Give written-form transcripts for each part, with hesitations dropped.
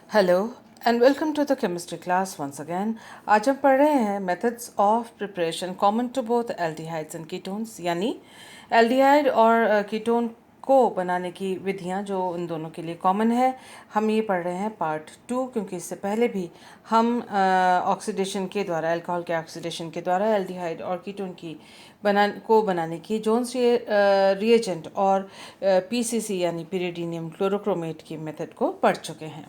Hello and welcome to the chemistry class once again. आज हम पढ़ रहे हैं methods of preparation common to both aldehydes and ketones, यानी एल्डिहाइड और कीटोन को बनाने की विधियां जो इन दोनों के लिए कॉमन है। हम ये पढ़ रहे हैं पार्ट 2, क्योंकि इससे पहले भी हम ऑक्सीडेशन के द्वारा, अल्कोहल के ऑक्सीडेशन के द्वारा एल्डिहाइड और कीटोन की बनाने की जोन्स रिएजेंट और पीसीसी यानी पिरिडीनियम क्लोरोक्रोमेट की मेथड को पढ़ चुके हैं।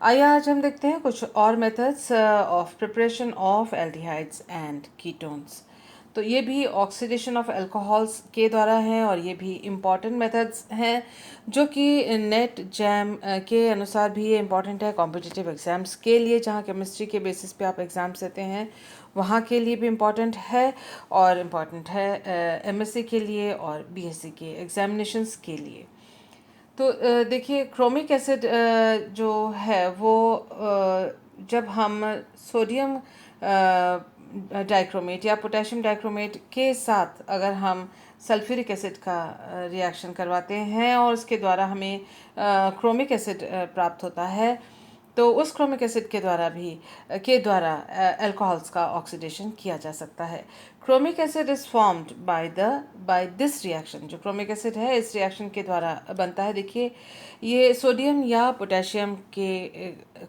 आइए आज हम देखते हैं कुछ और methods of preparation of aldehydes and ketones. तो ये भी ऑक्सीडेशन ऑफ अल्कोहल्स के द्वारा हैं और ये भी इम्पॉर्टेंट मेथड्स हैं, जो कि नेट जैम के अनुसार भी ये इम्पॉर्टेंट है कॉम्पिटिटिव एग्ज़ाम्स के लिए, जहाँ केमिस्ट्री के बेसिस पे आप एग्ज़ाम्स देते हैं वहाँ के लिए भी इम्पॉर्टेंट है, और इम्पॉर्टेंट है एमएससी के लिए और बीएससी के एग्जामिनेशंस के लिए। तो देखिए, क्रोमिक एसिड जो है वो जब हम सोडियम डाइक्रोमेट या पोटेशियम डाइक्रोमेट के साथ अगर हम सल्फ्यूरिक एसिड का रिएक्शन करवाते हैं और उसके द्वारा हमें क्रोमिक एसिड प्राप्त होता है, तो उस क्रोमिक एसिड के द्वारा अल्कोहल्स का ऑक्सीडेशन किया जा सकता है। Chromic acid is formed by this reaction. जो क्रोमिक एसिड है इस रिएक्शन के द्वारा बनता है। देखिए, ये सोडियम या पोटेशियम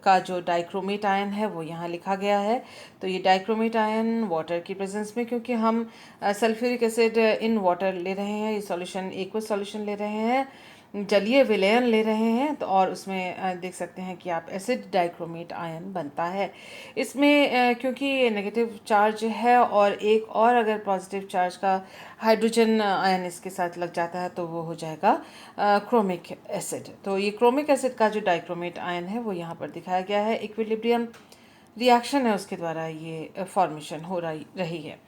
का जो डाइक्रोमेट आयन है वो यहाँ लिखा गया है। तो ये डाइक्रोमेट आयन वाटर की प्रेजेंस में, क्योंकि हम सल्फ्यूरिक एसिड इन वाटर ले रहे हैं, ये सॉल्यूशन एक्वस सॉल्यूशन ले रहे हैं, जलीय विलयन ले रहे हैं, तो और उसमें देख सकते हैं कि आप एसिड डाइक्रोमेट आयन बनता है। इसमें क्योंकि नेगेटिव चार्ज है और एक और अगर पॉजिटिव चार्ज का हाइड्रोजन आयन इसके साथ लग जाता है तो वो हो जाएगा क्रोमिक एसिड। तो ये क्रोमिक एसिड का जो डाइक्रोमेट आयन है वो यहाँ पर दिखाया गया है। इक्विलिब्रियम रिएक्शन है, उसके द्वारा ये फॉर्मेशन हो रही है।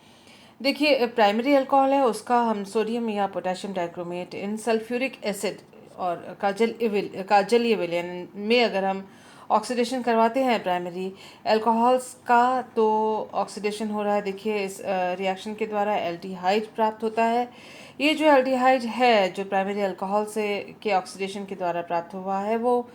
देखिए, प्राइमरी अल्कोहल है, उसका हम सोडियम या पोटेशियम डाइक्रोमेट इन सल्फ्यूरिक एसिड और काजलीय विलयन में अगर हम ऑक्सीडेशन करवाते हैं प्राइमरी अल्कोहल्स का, तो ऑक्सीडेशन हो रहा है। देखिए, इस रिएक्शन के द्वारा एल्डिहाइड प्राप्त होता है। ये जो एल्डिहाइड है जो प्राइमरी अल्कोहल से के ऑक्सीडेशन के द्वारा प्राप्त हुआ है, वो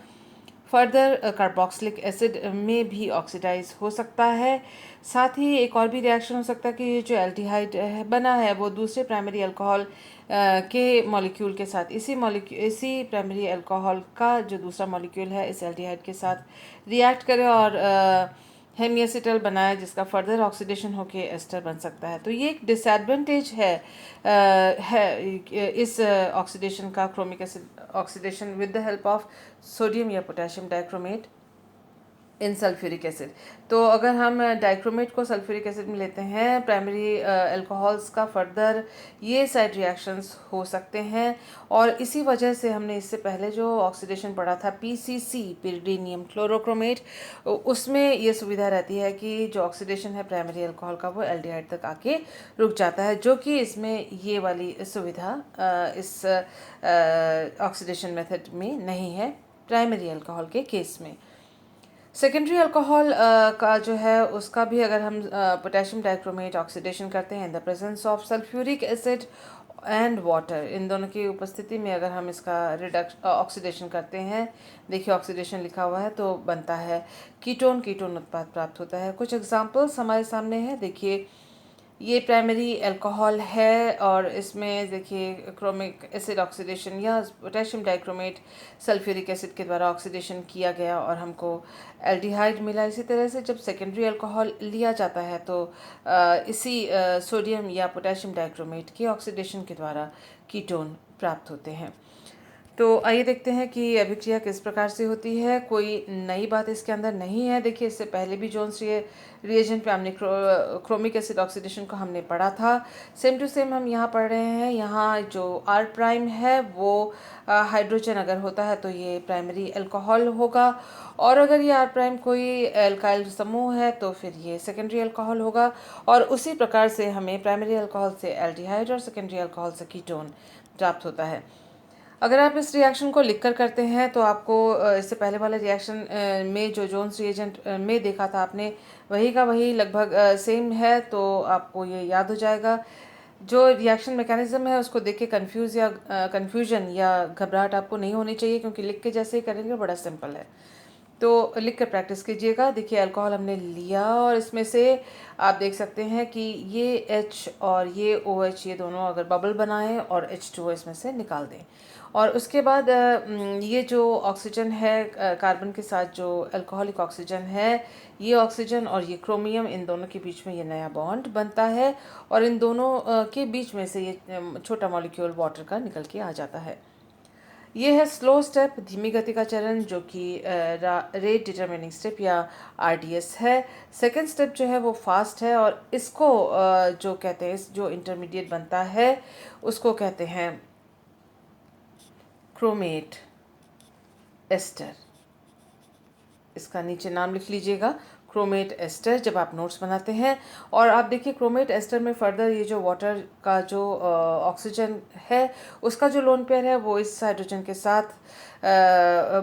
फर्दर कार्बोक्सिलिक एसिड में भी ऑक्सीडाइज हो सकता है। साथ ही एक और भी रिएक्शन हो सकता है कि ये जो एल्डिहाइड बना है वो दूसरे प्राइमरी अल्कोहल के मॉलिक्यूल के साथ, इसी प्राइमरी अल्कोहल का जो दूसरा मॉलिक्यूल है इस एल्डिहाइड के साथ रिएक्ट करे और हेमिएसिटल बनाए, जिसका फर्दर ऑक्सीडेशन होके एस्टर बन सकता है। तो ये एक डिसएडवांटेज है इस ऑक्सीडेशन का, chromic acid oxidation with the help of sodium या पोटेशियम डाइक्रोमेट इन सल्फ्यूरिक एसिड। तो अगर हम डाइक्रोमेट को सल्फ्यूरिक एसिड में लेते हैं प्राइमरी अल्कोहल्स का, फर्दर ये साइड रिएक्शंस हो सकते हैं। और इसी वजह से हमने इससे पहले जो ऑक्सीडेशन पढ़ा था पीसीसी, पिरिडीनियम क्लोरोक्रोमेट, उसमें ये सुविधा रहती है कि जो ऑक्सीडेशन है प्राइमरी अल्कोहल का वो एल्डिहाइड तक आके रुक जाता है, जो कि इसमें ये वाली सुविधा इस ऑक्सीडेशन मेथड में नहीं है प्राइमरी अल्कोहल के केस में। सेकेंडरी अल्कोहल का जो है उसका भी अगर हम पोटेशियम डाइक्रोमेट ऑक्सीडेशन करते हैं in the presence of sulphuric acid and water, इन दोनों की उपस्थिति में अगर हम इसका ऑक्सीडेशन करते हैं, देखिए ऑक्सीडेशन लिखा हुआ है, तो बनता है कीटोन उत्पाद प्राप्त होता है। कुछ एग्जांपल्स हमारे सामने हैं। देखिए, ये प्राइमरी अल्कोहल है और इसमें देखिए क्रोमिक एसिड ऑक्सीडेशन या पोटेशियम डाइक्रोमेट सल्फ्यूरिक एसिड के द्वारा ऑक्सीडेशन किया गया और हमको एल्डिहाइड मिला। इसी तरह से जब सेकेंडरी अल्कोहल लिया जाता है तो इसी सोडियम या पोटेशियम डाइक्रोमेट के ऑक्सीडेशन के द्वारा कीटोन प्राप्त होते हैं। तो आइए देखते हैं कि अभिक्रिया किस प्रकार से होती है। कोई नई बात इसके अंदर नहीं है। देखिए, इससे पहले भी जोन्स रिएजेंट पे हमने क्रोमिक एसिड ऑक्सीडेशन को हमने पढ़ा था। सेम टू सेम हम यहाँ पढ़ रहे हैं। यहाँ जो आर प्राइम है वो हाइड्रोजन अगर होता है तो ये प्राइमरी अल्कोहल होगा, और अगर ये आर प्राइम कोई एल्काइल समूह है तो फिर ये सेकेंडरी अल्कोहल होगा। और उसी प्रकार से हमें प्राइमरी अल्कोहल से एल्डिहाइड और सेकेंडरी अल्कोहल से कीटोन प्राप्त होता है। अगर आप इस रिएक्शन को लिखकर करते हैं तो आपको इससे पहले वाले रिएक्शन में जो जोन्स रिएजेंट में देखा था आपने, वही का वही लगभग सेम है, तो आपको ये याद हो जाएगा। जो रिएक्शन मैकेनिज्म है उसको देख के कन्फ्यूजन या घबराहट आपको नहीं होनी चाहिए, क्योंकि लिख के जैसे ही करेंगे बड़ा सिंपल है। तो लिख कर प्रैक्टिस कीजिएगा। देखिए अल्कोहल हमने लिया और इसमें से आप देख सकते हैं कि ये H और ये OH ये दोनों अगर बबल बनाएं और H2O इसमें से निकाल दें। और उसके बाद ये जो ऑक्सीजन है कार्बन के साथ जो अल्कोहलिक ऑक्सीजन है, ये ऑक्सीजन और ये क्रोमियम, इन दोनों के बीच में ये नया बॉन्ड बनता है और इन दोनों के बीच में से ये छोटा मॉलिक्यूल वाटर का निकल के आ जाता है। ये है स्लो स्टेप, धीमी गति का चरण, जो कि रेट डिटरमिनिंग स्टेप या RDS है। सेकंड स्टेप जो है वो फास्ट है और इसको जो कहते हैं, जो इंटरमीडिएट बनता है उसको कहते हैं क्रोमेट एस्टर। इसका नीचे नाम लिख लीजिएगा, क्रोमेट एस्टर, जब आप नोट्स बनाते हैं। और आप देखिए क्रोमेट एस्टर में फर्दर ये जो वाटर का जो ऑक्सीजन है उसका जो लोन पेयर है वो इस हाइड्रोजन के साथ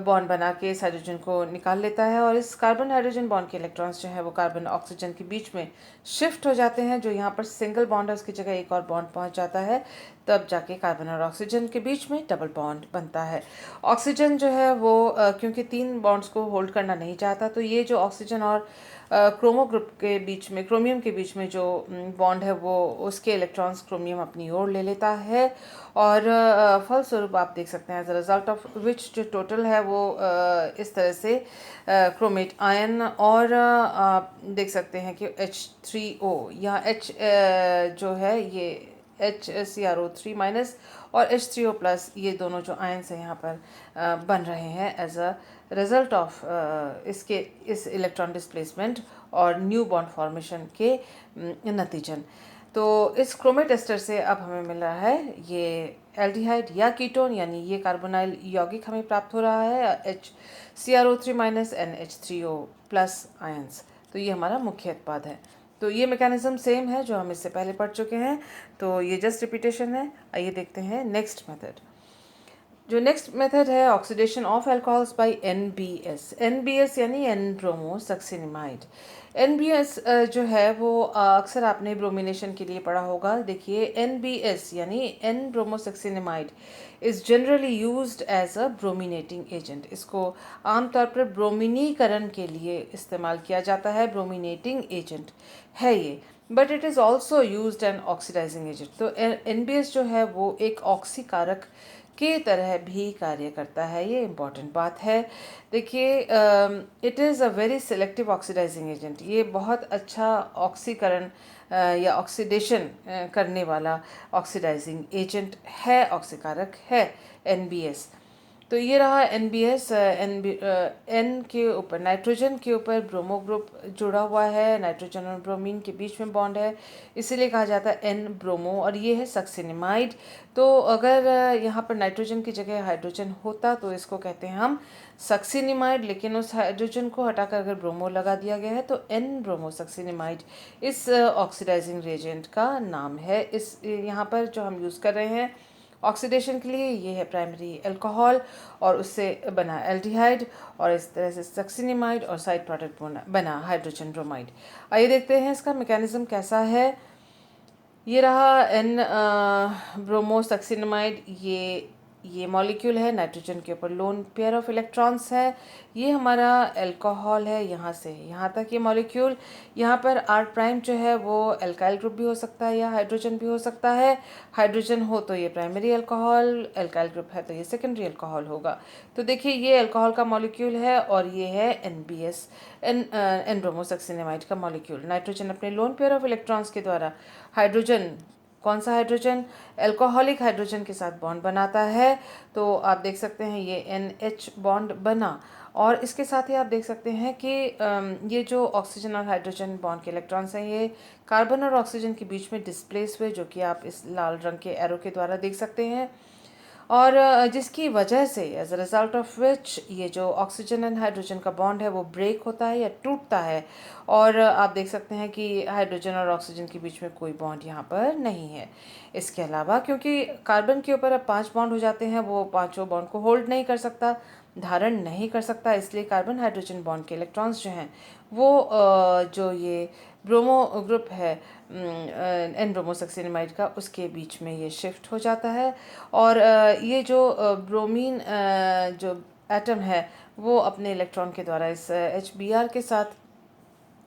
बॉन्ड बना के इस हाइड्रोजन को निकाल लेता है और इस कार्बन हाइड्रोजन बॉन्ड के इलेक्ट्रॉन्स जो है वो कार्बन ऑक्सीजन के बीच में शिफ्ट हो जाते हैं। जो यहाँ पर सिंगल बॉन्ड है उसकी जगह एक और बॉन्ड पहुँच जाता है, तब जाके कार्बन और ऑक्सीजन के बीच में डबल बॉन्ड बनता है। ऑक्सीजन जो है वो क्योंकि 3 बॉन्ड्स को होल्ड करना नहीं चाहता, तो ये जो ऑक्सीजन और क्रोमो ग्रुप के बीच में, क्रोमियम के बीच में जो बॉन्ड है वो उसके इलेक्ट्रॉन्स क्रोमियम अपनी ओर ले लेता है और फलस्वरूप आप देख सकते हैं as a result of which जो टोटल है वो इस तरह से क्रोमेट आयन और आप देख सकते हैं कि H3O, यहाँ H जो है ये HCrO3 माइनस और H3O प्लस, ये दोनों जो आयन्स हैं यहाँ पर बन रहे हैं एज अ रिजल्ट ऑफ इसके इस इलेक्ट्रॉन डिस्प्लेसमेंट और न्यू बॉन्ड फॉर्मेशन के नतीजन। तो इस क्रोमेट एस्टर से अब हमें मिल रहा है ये एल्डिहाइड या कीटोन, यानी ये कार्बोनाइल यौगिक हमें प्राप्त हो रहा है HCrO3 minus NH3O plus ions. तो ये हमारा मुख्य उत्पाद है। तो ये मैकेनिज्म सेम है जो हम इससे पहले पढ़ चुके हैं, तो ये जस्ट रिपीटेशन है। आइए देखते हैं नेक्स्ट मेथड। जो नेक्स्ट मेथड है oxidation of alcohols by NBS यानी एन ब्रोमो सक्सिनिमाइड। NBS जो है वो अक्सर आपने ब्रोमिनेशन के लिए पढ़ा होगा। देखिए NBS यानी N bromo succinimide is generally used as a brominating agent. इसको आमतौर पर ब्रोमिनीकरण के लिए इस्तेमाल किया जाता है, ब्रोमिनेटिंग एजेंट है ये, but it is also used an oxidizing agent. तो NBS जो है वो एक ऑक्सीकारक के तरह भी कार्य करता है, ये इम्पॉर्टेंट बात है। देखिए it is a very selective oxidizing agent. ये बहुत अच्छा ऑक्सीकरण या ऑक्सीडेशन करने वाला ऑक्सीडाइजिंग एजेंट है, ऑक्सीकारक है NBS। तो ये रहा NBS। N के ऊपर नाइट्रोजन के ऊपर ब्रोमो ग्रुप जुड़ा हुआ है, नाइट्रोजन और ब्रोमीन के बीच में बॉन्ड है, इसीलिए कहा जाता है N ब्रोमो, और ये है सक्सिनिमाइड। तो अगर यहाँ पर नाइट्रोजन की जगह हाइड्रोजन होता तो इसको कहते हैं हम सक्सिनिमाइड, लेकिन उस हाइड्रोजन को हटाकर अगर ब्रोमो लगा दिया गया है तो N ब्रोमो सक्सिनिमाइड इस ऑक्सीडाइजिंग रिएजेंट का नाम है। इस यहाँ पर जो हम यूज़ कर रहे हैं ऑक्सीडेशन के लिए, ये है प्राइमरी अल्कोहल और उससे बना एल्डिहाइड, और इस तरह से सक्सिनिमाइड और साइड प्रोडक्ट बना हाइड्रोजन ब्रोमाइड। आइए देखते हैं इसका मैकेनिज्म कैसा है। ये रहा एन ब्रोमो सक्सिनिमाइड, ये मॉलिक्यूल है, नाइट्रोजन के ऊपर लोन पेयर ऑफ इलेक्ट्रॉन्स है। ये हमारा अल्कोहल है, यहाँ से यहाँ तक ये मॉलिक्यूल। यहाँ पर R प्राइम जो है वो अल्काइल ग्रुप भी हो सकता है या हाइड्रोजन भी हो सकता है। हाइड्रोजन हो तो ये प्राइमरी अल्कोहल, अल्काइल ग्रुप है तो ये सेकेंडरी अल्कोहल होगा। तो देखिए ये अल्कोहल का मॉलिक्यूल है और ये है NBS, एन ब्रोमो सक्सिनिमाइड का मॉलिक्यूल। नाइट्रोजन अपने लोन पेयर ऑफ इलेक्ट्रॉन्स के द्वारा हाइड्रोजन, कौन सा हाइड्रोजन, अल्कोहलिक हाइड्रोजन के साथ बॉन्ड बनाता है। तो आप देख सकते हैं ये NH बॉन्ड बना, और इसके साथ ही आप देख सकते हैं कि ये जो ऑक्सीजन और हाइड्रोजन बॉन्ड के इलेक्ट्रॉन्स हैं ये कार्बन और ऑक्सीजन के बीच में डिस्प्लेस हुए, जो कि आप इस लाल रंग के एरो के द्वारा देख सकते हैं, और जिसकी वजह से as a result of which ये जो ऑक्सीजन एंड हाइड्रोजन का बॉन्ड है वो ब्रेक होता है या टूटता है। और आप देख सकते हैं कि हाइड्रोजन और ऑक्सीजन के बीच में कोई बॉन्ड यहाँ पर नहीं है। इसके अलावा क्योंकि कार्बन के ऊपर अब 5 बॉन्ड हो जाते हैं, वो पांचों बॉन्ड को होल्ड नहीं कर सकता, धारण नहीं कर सकता, इसलिए कार्बन हाइड्रोजन बॉन्ड के इलेक्ट्रॉन्स जो हैं वो जो ये ब्रोमो ग्रुप है एन ब्रोमो सक्सिनिमाइड का, उसके बीच में ये शिफ्ट हो जाता है। और ये जो ब्रोमीन जो एटम है वो अपने इलेक्ट्रॉन के द्वारा इस HBr के साथ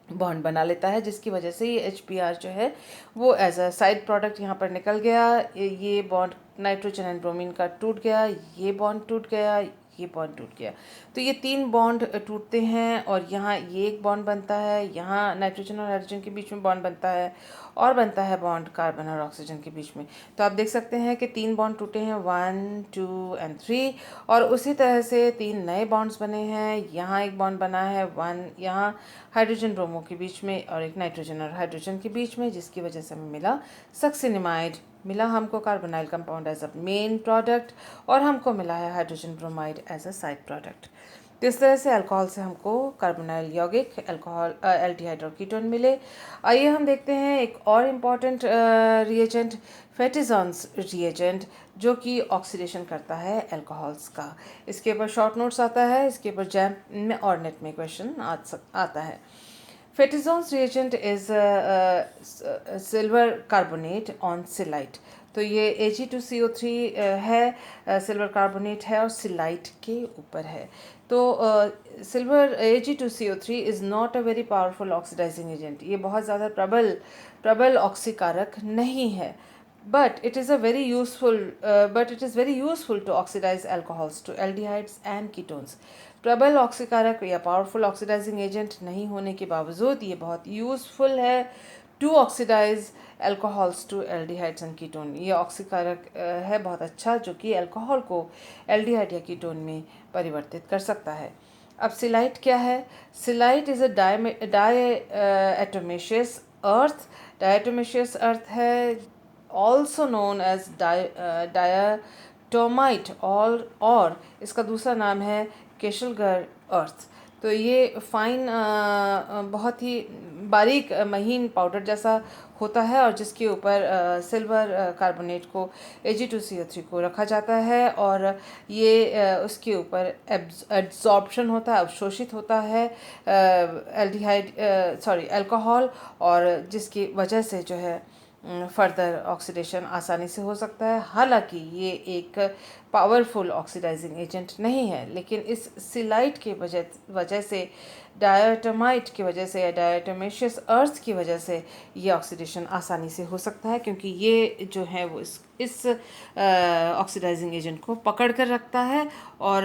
बॉन्ड बना लेता है, जिसकी वजह से ये HBr जो है वो एज अ साइड प्रोडक्ट यहाँ पर निकल गया। ये बॉन्ड नाइट्रोजन एंड ब्रोमीन का टूट गया, ये बॉन्ड टूट गया, ये बॉन्ड टूट गया। तो ये 3 बॉन्ड टूटते हैं और यहाँ ये एक बॉन्ड बनता है, यहाँ नाइट्रोजन और हाइड्रोजन के बीच में बॉन्ड बनता है और बनता है बॉन्ड कार्बन और ऑक्सीजन के बीच में। तो आप देख सकते हैं कि 3 बॉन्ड टूटे हैं, 1 2 एंड 3, और उसी तरह से 3 नए बॉन्ड्स बने हैं। यहाँ एक बॉन्ड बना है 1 यहाँ हाइड्रोजन ब्रोमो के बीच में और एक नाइट्रोजन और हाइड्रोजन के बीच में, जिसकी वजह से हमें मिला सक्सिनिमाइड, मिला हमको carbonyl compound as a main product, और हमको मिला है hydrogen bromide as a side product. तो इस तरह से अल्कोहल से हमको कार्बोनाइल यौगिक, अल्कोहल, एल्डिहाइड और कीटोन मिले। आइए हम देखते हैं एक और इम्पॉर्टेंट रिएजेंट, फेटिजॉन्स रिएजेंट, जो कि ऑक्सीडेशन करता है अल्कोहल्स का। इसके ऊपर शॉर्ट नोट्स आता है, इसके ऊपर जैम में और नेट में क्वेश्चन आता है। Fetizon's reagent is silver carbonate on celite. तो ये Ag2CO3 है, सिल्वर कार्बोनेट है और सिलाइट के ऊपर है। तो silver Ag2CO3 is not a very powerful oxidizing agent. ये बहुत ज़्यादा प्रबल ऑक्सीकारक नहीं है, but it is very useful to oxidize alcohols to aldehydes and ketones. प्रबल ऑक्सीकारक या पावरफुल ऑक्सीडाइजिंग एजेंट नहीं होने के बावजूद ये बहुत यूज़फुल है to oxidize alcohols to aldehydes and ketone. ये ऑक्सीकारक है बहुत अच्छा, जो कि अल्कोहल को एल्डिहाइड या कीटोन में परिवर्तित कर सकता है। अब सिलाइट क्या है? सिलाइट इज़ अ डायएटोमेशियस अर्थ। डायएटोमेशियस अर्थ है, also known as diatomite, और इसका दूसरा नाम है केशलगर अर्थ। तो ये फाइन बहुत ही बारीक महीन पाउडर जैसा होता है और जिसके ऊपर सिल्वर कार्बोनेट को Ag2CO3 को रखा जाता है और ये उसके ऊपर एब्जॉर्प्शन होता है, अवशोषित होता है अल्कोहल, और जिसकी वजह से जो है फर्दर ऑक्सीडेशन आसानी से हो सकता है। हालांकि ये एक पावरफुल ऑक्सीडाइजिंग एजेंट नहीं है, लेकिन इस सिलाइट के वजह से, डायटोमाइट की वजह से या डायटोमेशियस अर्थ की वजह से ये ऑक्सीडेशन आसानी से हो सकता है, क्योंकि ये जो है वो इस ऑक्सीडाइजिंग एजेंट को पकड़ कर रखता है और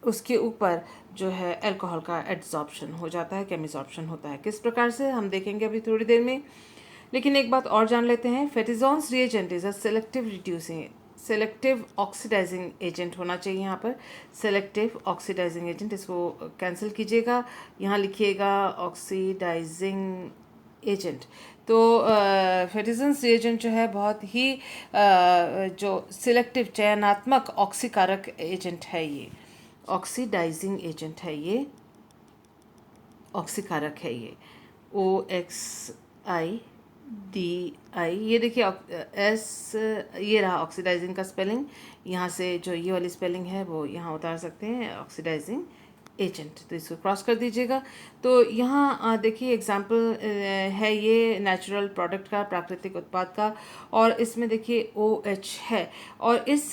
उसके ऊपर जो है अल्कोहल का एड्सॉर्प्शन हो जाता है, केमिसॉर्प्शन होता है। किस प्रकार से हम देखेंगे अभी थोड़ी देर में। लेकिन एक बात और जान लेते हैं, Fetizon's reagent is a selective oxidising agent होना चाहिए। यहाँ पर सेलेक्टिव ऑक्सीडाइजिंग एजेंट, इसको कैंसिल कीजिएगा, यहाँ लिखिएगा ऑक्सीडाइजिंग एजेंट। तो फेटिजॉन्स रिएजेंट जो है बहुत ही जो सिलेक्टिव चयनात्मक ऑक्सीकारक एजेंट है, ये ऑक्सीडाइजिंग एजेंट है, ये ऑक्सीकारक है, ये OXIDI। ये देखिए एस, ये रहा ऑक्सीडाइजिंग का स्पेलिंग, यहाँ से जो ये वाली स्पेलिंग है वो यहाँ उतार सकते हैं, ऑक्सीडाइजिंग एजेंट। तो इसको क्रॉस कर दीजिएगा। तो यहाँ देखिए एग्जाम्पल है ये नेचुरल प्रोडक्ट का, प्राकृतिक उत्पाद का, और इसमें देखिए OH है, और इस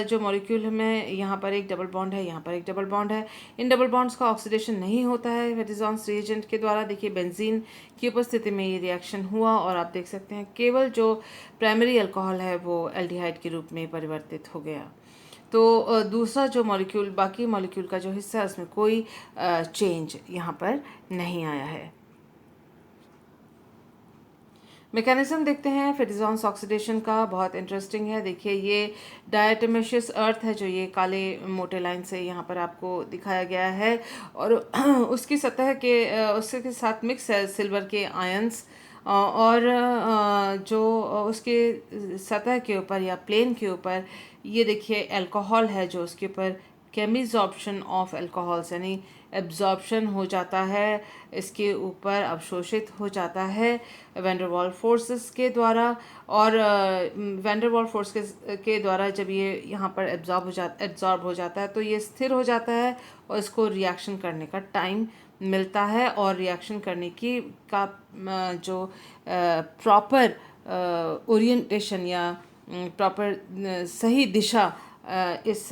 जो मॉलिक्यूल में यहाँ पर एक डबल बॉन्ड है, यहाँ पर एक डबल बॉन्ड है। इन डबल बॉन्ड्स का ऑक्सीडेशन नहीं होता है फेटिजॉन्स रिएजेंट के द्वारा। देखिए बेंजीन की उपस्थिति में ये रिएक्शन हुआ और आप देख सकते हैं केवल जो प्राइमरी अल्कोहल है वो एल्डिहाइड के रूप में परिवर्तित हो गया। तो दूसरा जो मॉलिक्यूल, बाकी मॉलिक्यूल का जो हिस्सा है, उसमें कोई चेंज यहाँ पर नहीं आया है। मैकेनिज्म देखते हैं फेटिजॉन्स ऑक्सीडेशन का, बहुत इंटरेस्टिंग है। देखिए ये डायटोमेशियस अर्थ है जो ये काले मोटे लाइन से यहाँ पर आपको दिखाया गया है, और उसकी सतह के उसके साथ मिक्स है सिल्वर के आयंस, और जो उसके सतह के ऊपर या प्लेन के ऊपर ये देखिए अल्कोहल है, जो उसके ऊपर केमिसॉर्प्शन ऑफ अल्कोहल्स, यानी एब्जॉर्प्शन हो जाता है, इसके ऊपर अवशोषित हो जाता है वैन डर वाल्स फोर्सेस के द्वारा। और वैन डर वाल्स फोर्स के द्वारा जब ये यहाँ पर एब्जॉर्ब हो जाता है तो ये स्थिर हो जाता है और इसको रिएक्शन करने का टाइम मिलता है, और रिएक्शन करने की का जो प्रॉपर ओरिएंटेशन या प्रॉपर सही दिशा इस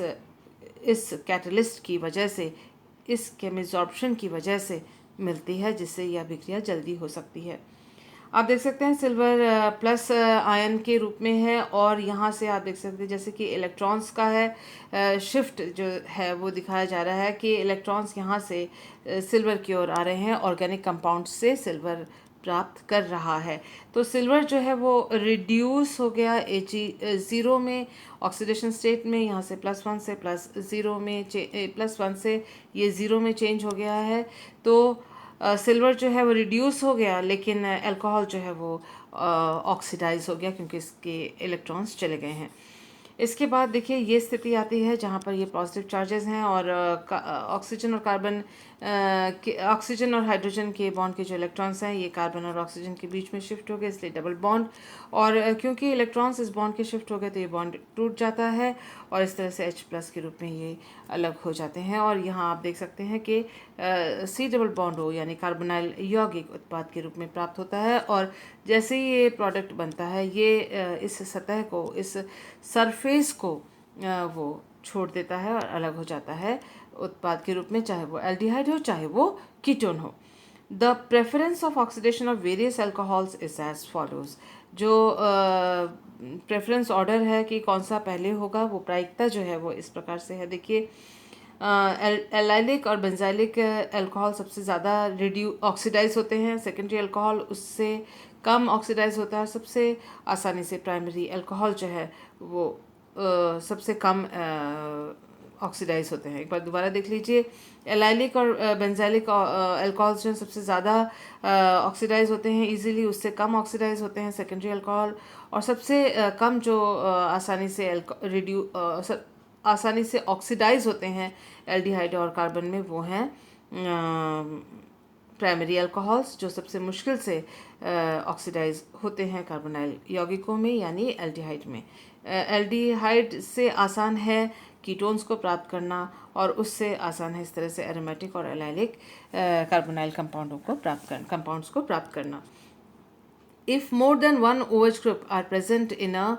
कैटलिस्ट की वजह से इस केमिजॉर्प्शन की वजह से मिलती है, जिससे यह अभिक्रिया जल्दी हो सकती है। आप देख सकते हैं सिल्वर प्लस आयन के रूप में है, और यहाँ से आप देख सकते हैं जैसे कि इलेक्ट्रॉन्स का है शिफ्ट जो है वो दिखाया जा रहा है कि इलेक्ट्रॉन्स यहाँ से सिल्वर की ओर आ रहे हैं, ऑर्गेनिक कंपाउंड से सिल्वर प्राप्त कर रहा है। तो सिल्वर जो है वो रिड्यूस हो गया ज़ीरो में ऑक्सीडेशन स्टेट में, यहाँ से +1 से +0 में +1 से ये ज़ीरो में चेंज हो गया है। तो सिल्वर जो है वो रिड्यूस हो गया, लेकिन अल्कोहल जो है वो ऑक्सीडाइज हो गया क्योंकि इसके इलेक्ट्रॉन्स चले गए हैं। इसके बाद देखिए ये स्थिति आती है जहाँ पर ये पॉजिटिव चार्जेस हैं और ऑक्सीजन और कार्बन ऑक्सीजन और हाइड्रोजन के बॉन्ड के जो इलेक्ट्रॉन्स हैं ये कार्बन और ऑक्सीजन के बीच में शिफ्ट हो गए, इसलिए डबल बॉन्ड। और क्योंकि इलेक्ट्रॉन्स इस बॉन्ड के शिफ्ट हो गए तो ये बॉन्ड टूट जाता है और इस तरह से H+ के रूप में ये अलग हो जाते हैं। और यहाँ आप देख सकते हैं कि C डबल बॉन्ड O यानी कार्बोनाइल यौगिक उत्पाद के रूप में प्राप्त होता है, और जैसे ही ये प्रोडक्ट बनता है ये इस सतह को, इस सरफेस को वो छोड़ देता है और अलग हो जाता है उत्पाद के रूप में, चाहे वो एल्डिहाइड हो चाहे वो कीटोन हो। The preference of oxidation of various alcohols is as follows. जो प्रेफरेंस ऑर्डर है कि कौन सा पहले होगा, वो प्रायिकता जो है वो इस प्रकार से है। देखिए एलाइलिक और बेंजाइलिक अल्कोहल सबसे ज़्यादा ऑक्सीडाइज होते हैं, सेकेंडरी अल्कोहल उससे कम ऑक्सीडाइज होता है, सबसे आसानी से प्राइमरी अल्कोहल जो है वो सबसे कम ऑक्सीडाइज होते हैं। एक बार दोबारा देख लीजिए, एलाइलिक और बेंजाइलिक अल्कोहल्स जो सबसे ज़्यादा ऑक्सीडाइज होते हैं इजीली, उससे कम ऑक्सीडाइज होते हैं सेकेंडरी अल्कोहल, और सबसे कम जो आसानी से ऑक्सीडाइज होते हैं एल्डिहाइड और कार्बन में, वो हैं प्राइमरी अल्कोहल्स, जो सबसे मुश्किल से ऑक्सीडाइज होते हैं कार्बोनाइल यौगिकों में यानी एल्डिहाइड में। एल्डिहाइड से आसान है कीटोन्स को प्राप्त करना, और उससे आसान है इस तरह से एरोमेटिक और एलाइलिक कार्बोनाइल कंपाउंड्स को प्राप्त करना। If more than one OH group are present in a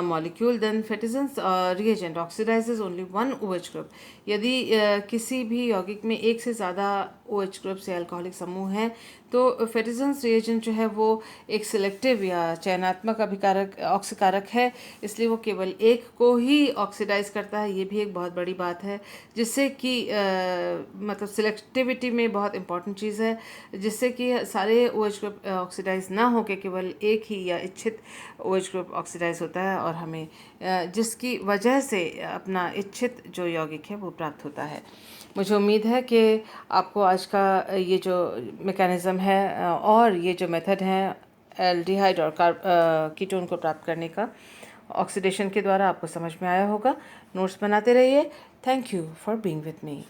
molecule, then Fettison's reagent oxidizes only one OH group. यदि किसी भी यौगिक में एक से ज़्यादा OH ग्रुप से अल्कोहलिक समूह हैं तो फेटिसन्स रिएजेंट जो है वो एक सिलेक्टिव या चयनात्मक ऑक्सीकारक है, इसलिए वो केवल एक को ही ऑक्सीडाइज करता है। ये भी एक बहुत बड़ी बात है, जिससे कि मतलब सिलेक्टिविटी में बहुत इंपॉर्टेंट चीज़ है, जिससे कि सारे OH ग्रुप ऑक्सीडाइज ना हो के केवल एक ही या इच्छित OH ग्रुप ऑक्सीडाइज होता है, और हमें जिसकी वजह से अपना इच्छित जो यौगिक है वो प्राप्त होता है। मुझे उम्मीद है कि आपको आज का ये जो मैकेनिज़्म है और ये जो मेथड है एल्डिहाइड और कीटोन को प्राप्त करने का ऑक्सीडेशन के द्वारा आपको समझ में आया होगा। नोट्स बनाते रहिए। Thank you for being with me.